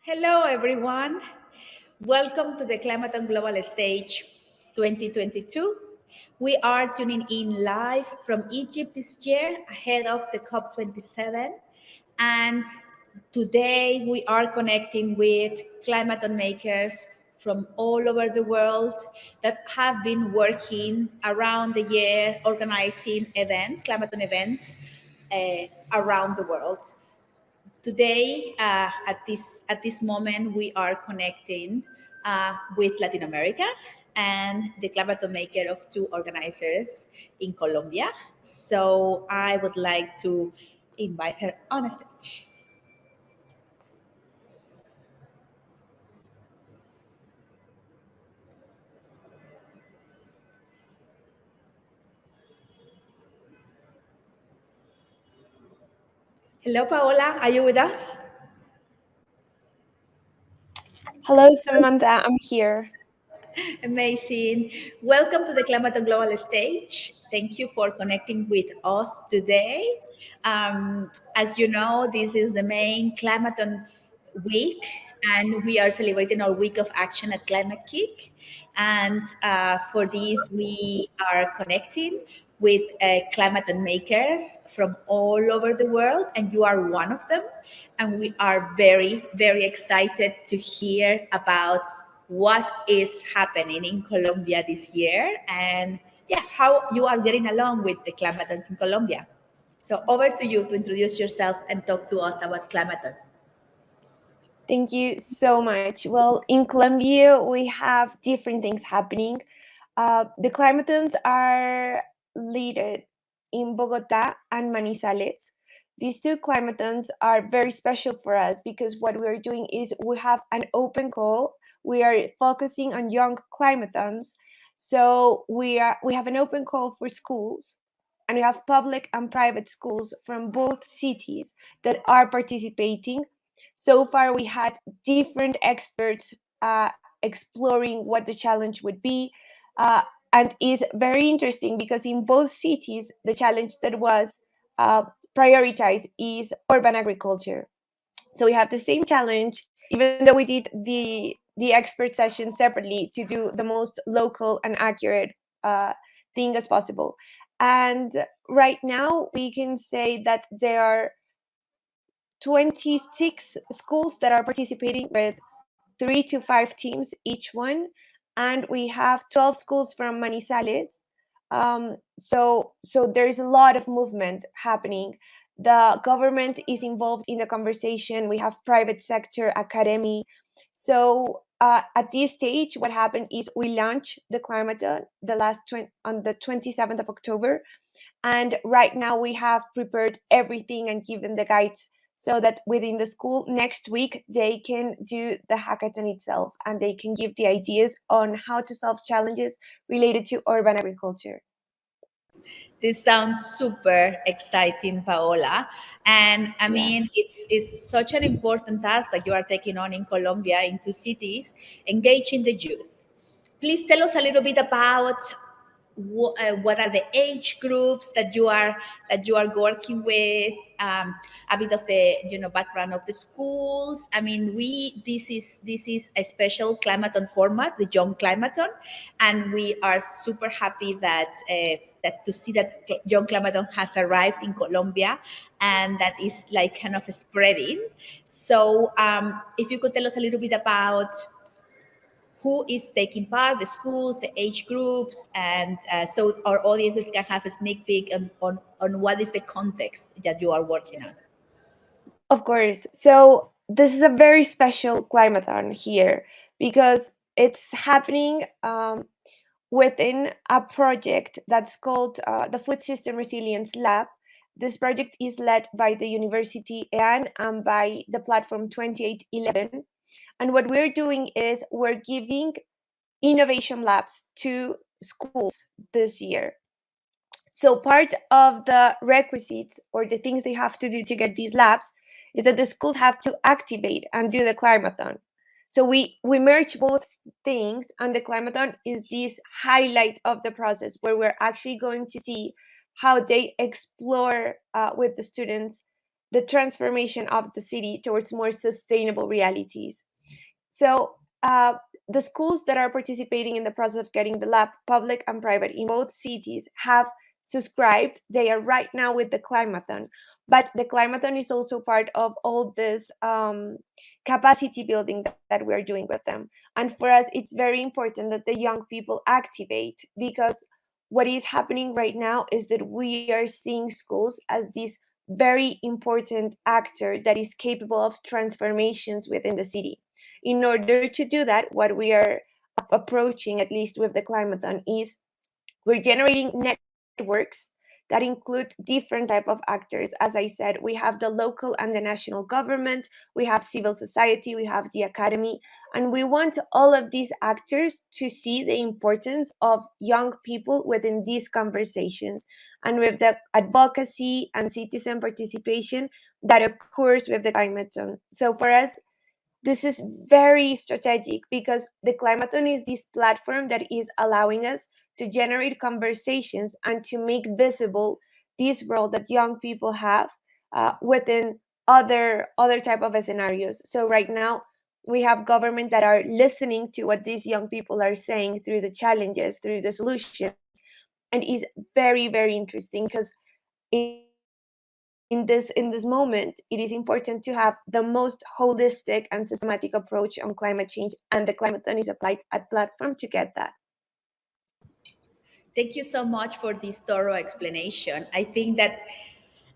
Hello, everyone. Welcome to the Climathon Global Stage 2022. We are tuning in live from Egypt this year ahead of the COP27. And today we are connecting with Climathon makers from all over the world that have been working around the year organizing events, Climathon events around the world. Today, at this moment, we are connecting with Latin America and the Clamato maker of two organizers in Colombia. So I would like to invite her on stage. Hello, Paola. Are you with us? Hello, Samantha. I'm here. Amazing. Welcome to the Climathon Global Stage. Thank you for connecting with us today. As you know, this is the main Climathon week, and we are celebrating our week of action at Climate-KIC. And for this, we are connecting with Climathon makers from all over the world, and you are one of them. And we are very, very excited to hear about what is happening in Colombia this year and how you are getting along with the Climathons in Colombia. So over to you to introduce yourself and talk to us about Climathon. Thank you so much. Well, in Colombia, we have different things happening. The climatons are led in Bogota and Manizales. These two climatons are very special for us because what we are doing is we have an open call. We are focusing on young climatons. So we have an open call for schools, and we have public and private schools from both cities that are participating. So far, we had different experts exploring what the challenge would be. Uh, and it's very interesting because in both cities, the challenge that was uh, prioritized is urban agriculture. So we have the same challenge, even though we did the expert session separately to do the most local and accurate thing as possible. And right now, we can say that there are 26 schools that are participating with 3 to 5 teams each one, and we have 12 schools from Manizales. So there's a lot of movement happening. The government is involved in the conversation. We have private sector, academy. So at this stage, what happened is we launched the Climathon on the 27th of October, and right now we have prepared everything and given the guides so that within the school next week they can do the hackathon itself and they can give the ideas on how to solve challenges related to urban agriculture. This sounds super exciting, Paola. And I Yeah. mean, it's such an important task that you are taking on in Colombia, in two cities, engaging the youth. Please tell us a little bit about what are the age groups that you are working with, a bit of the background of the schools. I mean, this is a special Climathon format, the Young Climathon, and we are super happy that to see that Young Climathon has arrived in Colombia and that is like kind of spreading. So if you could tell us a little bit about who is taking part, the schools, the age groups, and so our audiences can have a sneak peek on what is the context that you are working on. Of course. So this is a very special climathon here because it's happening within a project that's called the Food System Resilience Lab. This project is led by the University EAN and by the platform 2811. And what we're doing is we're giving innovation labs to schools this year. So part of the requisites or the things they have to do to get these labs is that the schools have to activate and do the climathon. So we merge both things, and the climathon is this highlight of the process where we're actually going to see how they explore with the students the transformation of the city towards more sustainable realities. So the schools that are participating in the process of getting the lab, public and private in both cities, have subscribed. They are right now with the Climathon, but the Climathon is also part of all this capacity building that we're doing with them. And for us, it's very important that the young people activate, because what is happening right now is that we are seeing schools as this very important actor that is capable of transformations within the city. In order to do that, what we are approaching, at least with the Climathon, is we're generating networks that include different type of actors. As I said, we have the local and the national government, we have civil society, we have the academy, and we want all of these actors to see the importance of young people within these conversations, and with the advocacy and citizen participation that occurs with the Climathon. So for us, this is very strategic, because the Climathon is this platform that is allowing us to generate conversations and to make visible this role that young people have within other type of scenarios. So right now we have government that are listening to what these young people are saying through the challenges, through the solutions, and is very, very interesting, because in this moment it is important to have the most holistic and systematic approach on climate change, and the Climathon is a platform to get that. Thank you so much for this thorough explanation. I think that,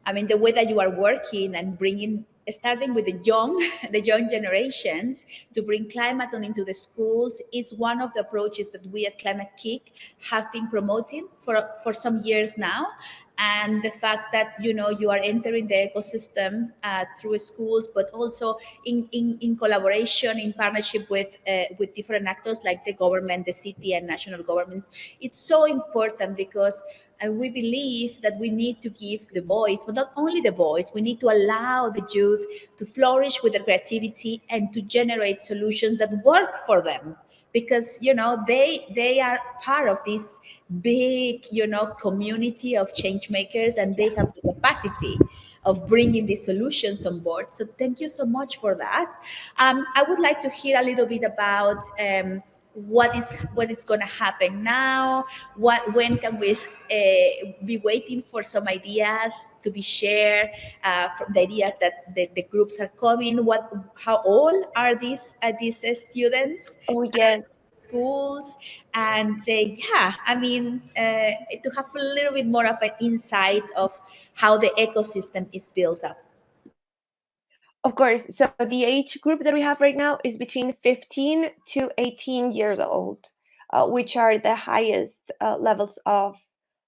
I mean, the way that you are working and bringing, starting with the young, the young generations, to bring Climathon into the schools is one of the approaches that we at Climate-KIC have been promoting for some years now. And the fact that, you know, you are entering the ecosystem through schools, but also in collaboration, in partnership with different actors like the government, the city, and national governments. It's so important because we believe that we need to give the voice, but not only the voice, we need to allow the youth to flourish with their creativity and to generate solutions that work for them, because you know they are part of this big, you know, community of change makers, and they have the capacity of bringing these solutions on board. So thank you so much for that. I would like to hear a little bit about what is going to happen now. When can we be waiting for some ideas to be shared, from the ideas that the groups are coming? How old are these students, Oh yes. schools? And say, yeah, I mean, to have a little bit more of an insight of how the ecosystem is built up. Of course. So the age group that we have right now is between 15 to 18 years old, which are the highest levels of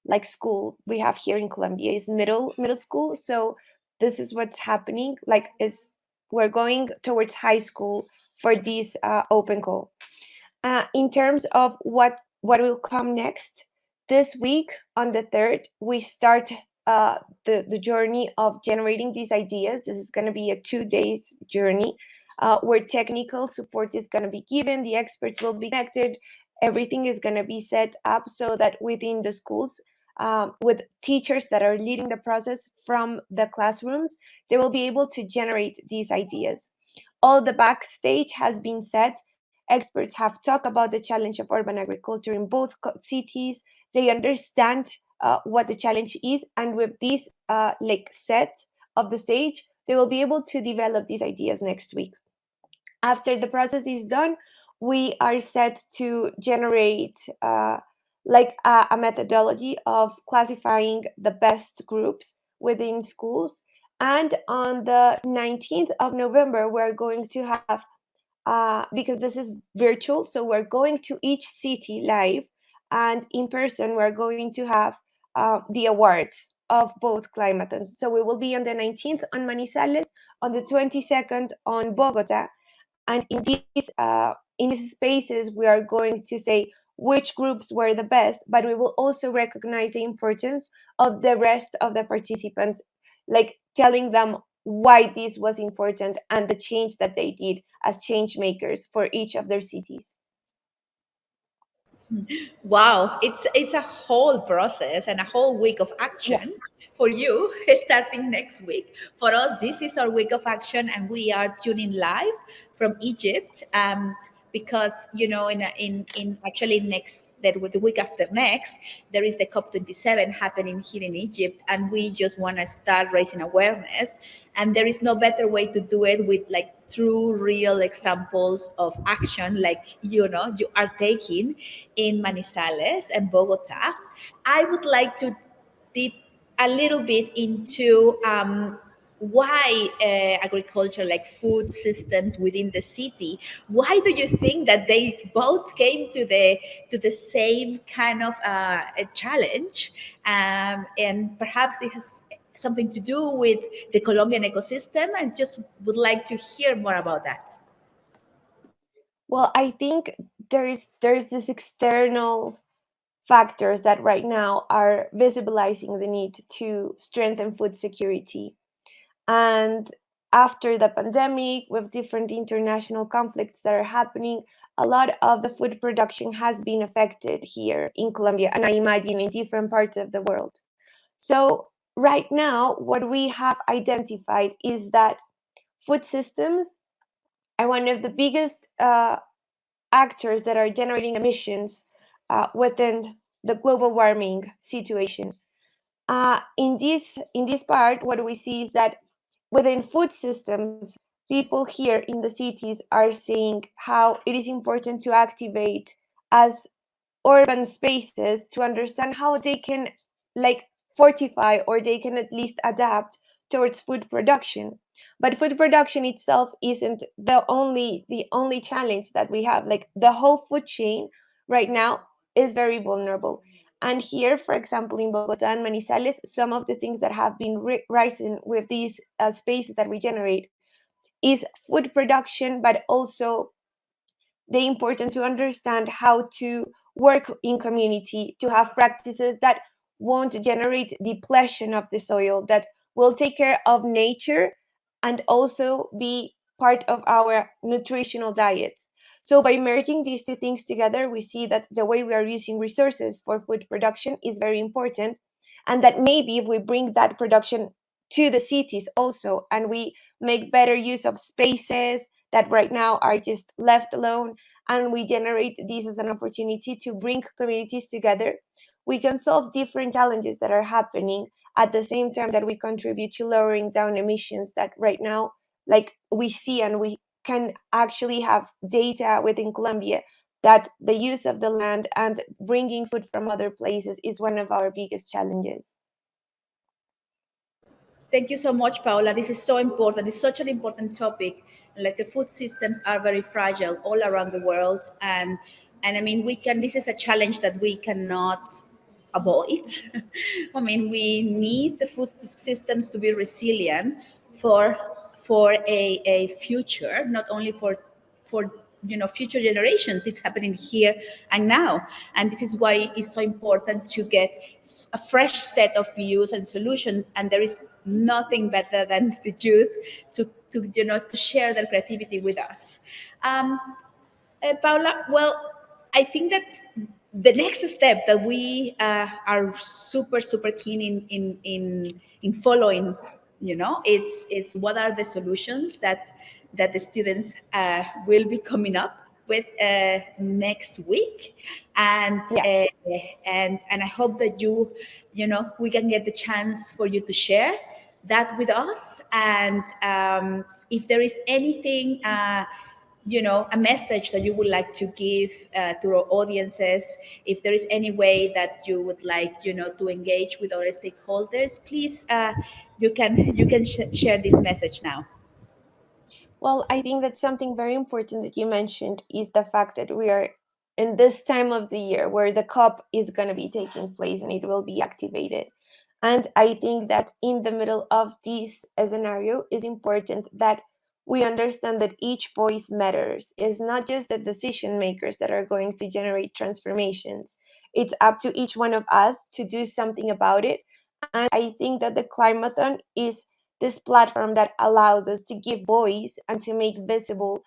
like school we have here in Colombia is middle school. So this is what's happening. Like is we're going towards high school for this open call. In terms of what will come next, this week on the 3rd, we start the journey of generating these ideas. This is going to be a 2 days journey where technical support is going to be given, the experts will be connected, everything is going to be set up so that within the schools, with teachers that are leading the process from the classrooms, they will be able to generate these ideas. All the backstage has been set. Experts have talked about the challenge of urban agriculture in both cities. They understand what the challenge is, and with this like set of the stage, they will be able to develop these ideas next week. After the process is done, we are set to generate like a methodology of classifying the best groups within schools. And on the 19th of November, we're going to have because this is virtual, so we're going to each city live, and in person we're going to have the awards of both Climathons. So we will be on the 19th on Manizales, on the 22nd on Bogota, and in these spaces we are going to say which groups were the best, but we will also recognize the importance of the rest of the participants, like telling them why this was important and the change that they did as change makers for each of their cities. Wow, it's a whole process and a whole week of Yeah. action for you starting next week. For us, this is our week of action, and we are tuning live from Egypt. Because in actually the week after next, there is the COP27 happening here in Egypt, and we just want to start raising awareness. And there is no better way to do it with like true real examples of action like you are taking in Manizales and Bogota. I would like to dip a little bit into why agriculture, like food systems within the city, why do you think that they both came to the same kind of a challenge, and perhaps it has something to do with the Colombian ecosystem? I just would like to hear more about that. Well, I think there's this external factors that right now are visibilizing the need to strengthen food security. And after the pandemic, with different international conflicts that are happening, a lot of the food production has been affected here in Colombia, and I imagine in different parts of the world. So, right now, what we have identified is that food systems are one of the biggest actors that are generating emissions within the global warming situation. In this part, what we see is that within food systems, people here in the cities are seeing how it is important to activate as urban spaces to understand how they can like fortify or they can at least adapt towards food production. But food production itself isn't the only challenge that we have. Like the whole food chain right now is very vulnerable. And here, for example, in Bogota and Manizales, some of the things that have been rising with these spaces that we generate is food production, but also they important to understand how to work in community to have practices that won't generate depletion of the soil, that will take care of nature and also be part of our nutritional diets. So by merging these two things together, we see that the way we are using resources for food production is very important, and that maybe if we bring that production to the cities also and we make better use of spaces that right now are just left alone, and we generate this as an opportunity to bring communities together, we can solve different challenges that are happening at the same time that we contribute to lowering down emissions that right now, like we see and we can actually have data within Colombia that the use of the land and bringing food from other places is one of our biggest challenges. Thank you so much, Paola. This is so important. It's such an important topic. Like the food systems are very fragile all around the world, and I mean we can. This is a challenge that we cannot avoid. I mean we need the food systems to be resilient for a future, not only for future generations. It's happening here and now, and this is why it's so important to get a fresh set of views and solutions. And there is nothing better than the youth to share their creativity with us. um, Paula, well, I think that the next step that we are super super keen in following, it's what are the solutions that the students will be coming up with next week, and Yeah. uh, and I hope that we can get the chance for you to share that with us. And if there is anything, a message that you would like to give to our audiences, if there is any way that you would like to engage with our stakeholders, please, you can share this message now. Well, I think that something very important that you mentioned is the fact that we are in this time of the year where the COP is going to be taking place and it will be activated. And I think that in the middle of this scenario is important that we understand that each voice matters. It's not just the decision makers that are going to generate transformations. It's up to each one of us to do something about it. And I think that the Climathon is this platform that allows us to give voice and to make visible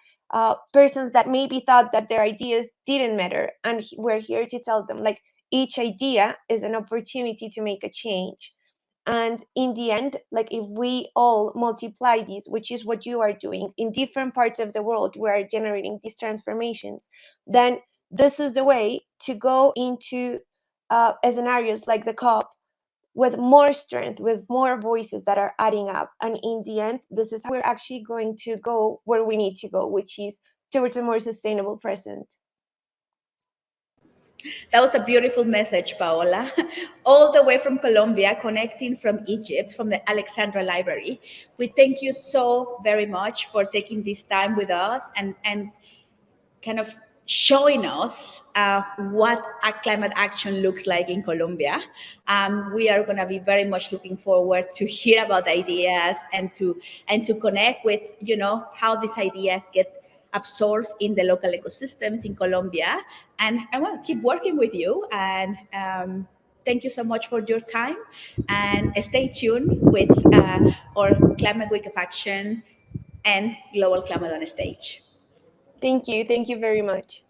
persons that maybe thought that their ideas didn't matter, and we're here to tell them like each idea is an opportunity to make a change. And in the end, like if we all multiply these, which is what you are doing in different parts of the world, we are generating these transformations, then this is the way to go into scenarios like the COP with more strength, with more voices that are adding up. And in the end, this is how we're actually going to go where we need to go, which is towards a more sustainable present. That was a beautiful message, Paola. All the way from Colombia, connecting from Egypt, from the Alexandra Library. We thank you so very much for taking this time with us and kind of showing us what a climate action looks like in Colombia. We are going to be very much looking forward to hear about the ideas and to connect with how these ideas get absorbed in the local ecosystems in Colombia. And I want to keep working with you. And thank you so much for your time. And stay tuned with our Climate Week of Action and Global Climathon stage. Thank you very much.